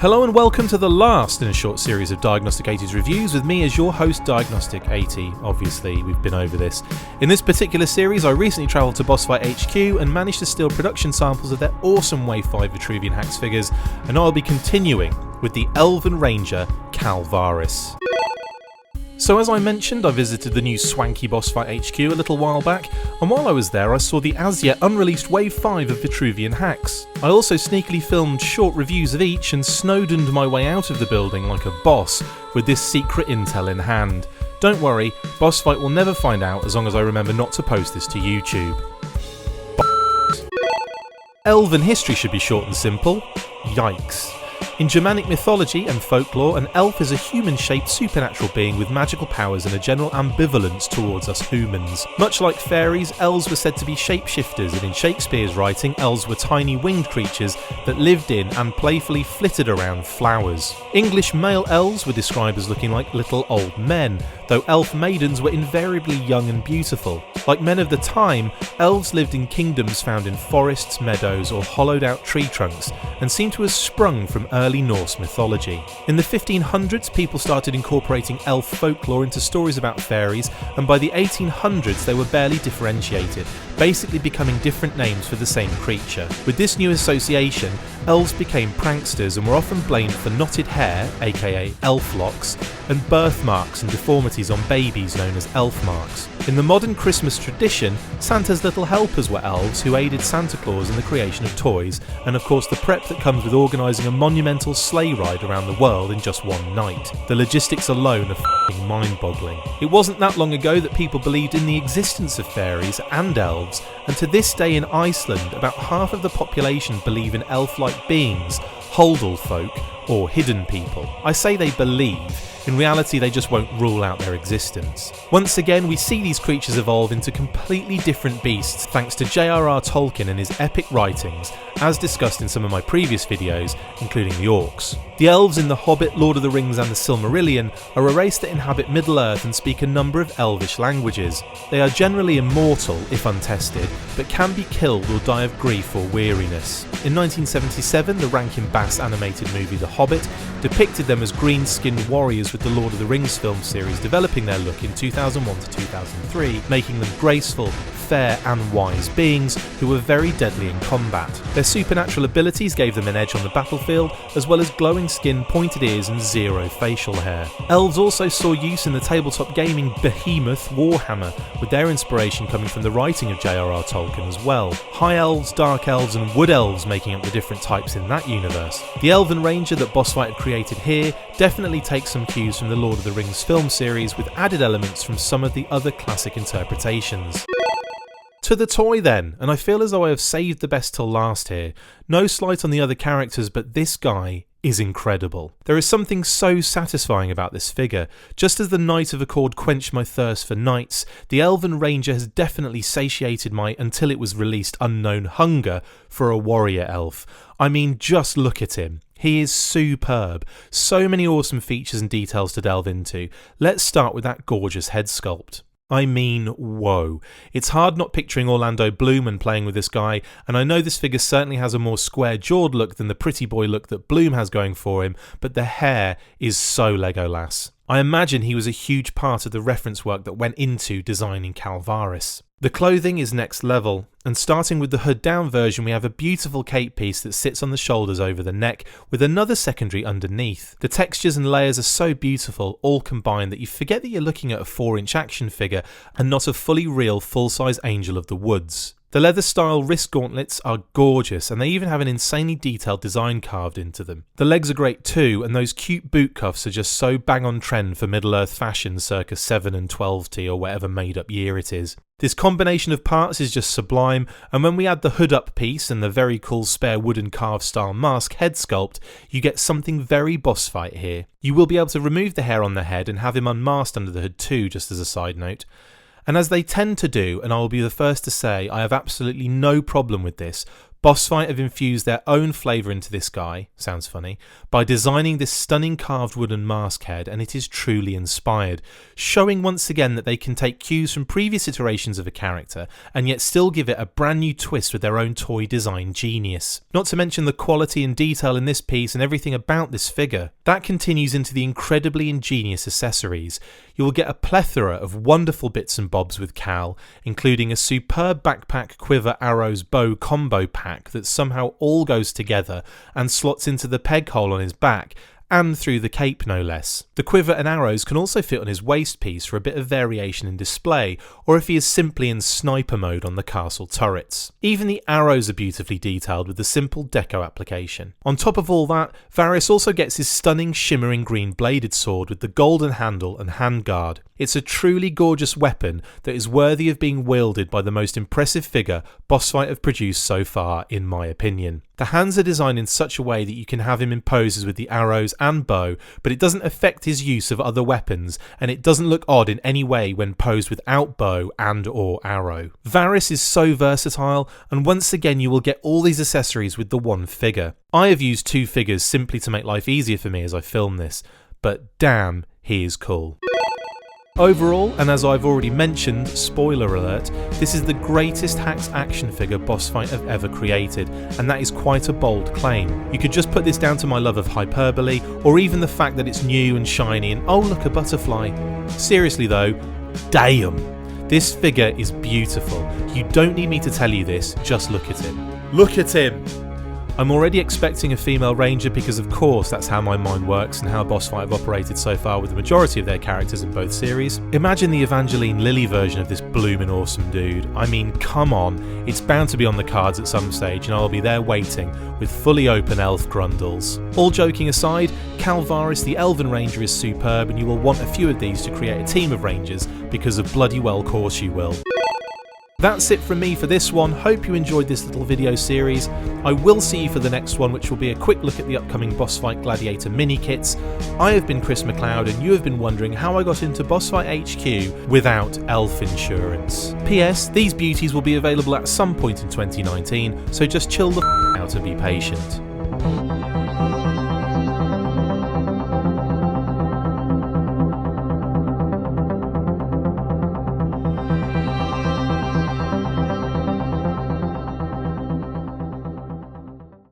Hello and welcome to the last in a short series of Diagnostik80'S reviews with me as your host Diagnostik80. Obviously, we've been over this. In this particular series, I recently travelled to Boss Fight HQ and managed to steal production samples of their awesome Wave 5 Vitruvian HACKS figures, and I'll be continuing with the Elven Ranger Calaris. So as I mentioned, I visited the new swanky Boss Fight HQ a little while back, and while I was there I saw the as yet unreleased Wave 5 of Vitruvian HACKS. I also sneakily filmed short reviews of each and Snowden'd my way out of the building like a boss with this secret intel in hand. Don't worry, Boss Fight will never find out as long as I remember not to post this to YouTube. Elven history should be short and simple. Yikes. In Germanic mythology and folklore, an elf is a human-shaped supernatural being with magical powers and a general ambivalence towards us humans. Much like fairies, elves were said to be shapeshifters, and in Shakespeare's writing, elves were tiny winged creatures that lived in and playfully flitted around flowers. English male elves were described as looking like little old men, though elf maidens were invariably young and beautiful. Like men of the time, elves lived in kingdoms found in forests, meadows, or hollowed out tree trunks, and seem to have sprung from early Norse mythology. In the 1500s, people started incorporating elf folklore into stories about fairies, and by the 1800s they were barely differentiated, basically becoming different names for the same creature. With this new association, elves became pranksters and were often blamed for knotted hair, aka elf locks, and birthmarks and deformities on babies known as elf marks. In the modern Christmas tradition, Santa's little helpers were elves who aided Santa Claus in the creation of toys, and of course the prep that comes with organising a monumental sleigh ride around the world in just one night. The logistics alone are f***ing mind-boggling. It wasn't that long ago that people believed in the existence of fairies and elves, and to this day in Iceland, about half of the population believe in elf-like beings, holdall folk, or hidden people. I say they believe. In reality, they just won't rule out their existence. Once again, we see these creatures evolve into completely different beasts thanks to J.R.R. Tolkien and his epic writings, as discussed in some of my previous videos, including the orcs. The elves in The Hobbit, Lord of the Rings and the Silmarillion are a race that inhabit Middle-earth and speak a number of elvish languages. They are generally immortal, if untested, but can be killed or die of grief or weariness. In 1977, the Rankin Bass animated movie The Hobbit depicted them as green-skinned warriors with the Lord of the Rings film series developing their look in 2001 to 2003, making them graceful, fair and wise beings who were very deadly in combat. Their supernatural abilities gave them an edge on the battlefield, as well as glowing skin, pointed ears and zero facial hair. Elves also saw use in the tabletop gaming behemoth Warhammer, with their inspiration coming from the writing of J.R.R. Tolkien as well. High elves, dark elves and wood elves making up the different types in that universe. The Elven Ranger that Boss Fight had created here definitely takes some cues from the Lord of the Rings film series, with added elements from some of the other classic interpretations. To the toy then, and I feel as though I have saved the best till last here. No slight on the other characters, but this guy is incredible. There is something so satisfying about this figure. Just as the Knight of Accord quenched my thirst for knights, the Elven Ranger has definitely satiated my until it was released unknown hunger for a warrior elf. I mean, just look at him. He is superb. So many awesome features and details to delve into. Let's start with that gorgeous head sculpt. I mean, whoa. It's hard not picturing Orlando Bloom when playing with this guy, and I know this figure certainly has a more square-jawed look than the pretty boy look that Bloom has going for him, but the hair is so Legolas. I imagine he was a huge part of the reference work that went into designing Calaris. The clothing is next level, and starting with the hood down version we have a beautiful cape piece that sits on the shoulders over the neck with another secondary underneath. The textures and layers are so beautiful, all combined, that you forget that you're looking at a 4-inch action figure and not a fully real full-size Angel of the Woods. The leather style wrist gauntlets are gorgeous, and they even have an insanely detailed design carved into them. The legs are great too, and those cute boot cuffs are just so bang on trend for Middle-earth fashion circa 7 and 12T or whatever made up year it is. This combination of parts is just sublime, and when we add the hood up piece and the very cool spare wooden carved style mask head sculpt, you get something very Boss Fight here. You will be able to remove the hair on the head and have him unmasked under the hood too, just as a side note. And as they tend to do, and I will be the first to say I have absolutely no problem with this, Bossfight have infused their own flavour into this guy, sounds funny, by designing this stunning carved wooden mask head, and it is truly inspired, showing once again that they can take cues from previous iterations of a character and yet still give it a brand new twist with their own toy design genius. Not to mention the quality and detail in this piece and everything about this figure. That continues into the incredibly ingenious accessories. You will get a plethora of wonderful bits and bobs with Cal, including a superb backpack, quiver, arrows, bow combo pack that somehow all goes together and slots into the peg hole on his back, and through the cape no less. The quiver and arrows can also fit on his waist piece for a bit of variation in display, or if he is simply in sniper mode on the castle turrets. Even the arrows are beautifully detailed with the simple deco application. On top of all that, Varis also gets his stunning shimmering green bladed sword with the golden handle and handguard. It's a truly gorgeous weapon that is worthy of being wielded by the most impressive figure Bossfight have produced so far, in my opinion. The hands are designed in such a way that you can have him in poses with the arrows and bow, but it doesn't affect his use of other weapons, and it doesn't look odd in any way when posed without bow and or arrow. Varis is so versatile, and once again you will get all these accessories with the one figure. I have used two figures simply to make life easier for me as I film this, but damn, he is cool. Overall, and as I've already mentioned, spoiler alert, this is the greatest HACKS action figure Bossfight have ever created, and that is quite a bold claim. You could just put this down to my love of hyperbole, or even the fact that it's new and shiny and oh look, a butterfly. Seriously though, damn! This figure is beautiful. You don't need me to tell you this, just look at him. Look at him! I'm already expecting a female ranger because of course that's how my mind works and how Bossfight have operated so far with the majority of their characters in both series. Imagine the Evangeline Lily version of this bloomin' awesome dude. I mean, come on, it's bound to be on the cards at some stage and I'll be there waiting with fully open elf grundles. All joking aside, Calaris the Elven Ranger is superb and you will want a few of these to create a team of rangers because of bloody well course you will. That's it from me for this one. Hope you enjoyed this little video series. I will see you for the next one, which will be a quick look at the upcoming Bossfight Gladiator mini kits. I have been Chris McLeod and you have been wondering how I got into Bossfight HQ without elf insurance. PS, these beauties will be available at some point in 2019, so just chill the out and be patient.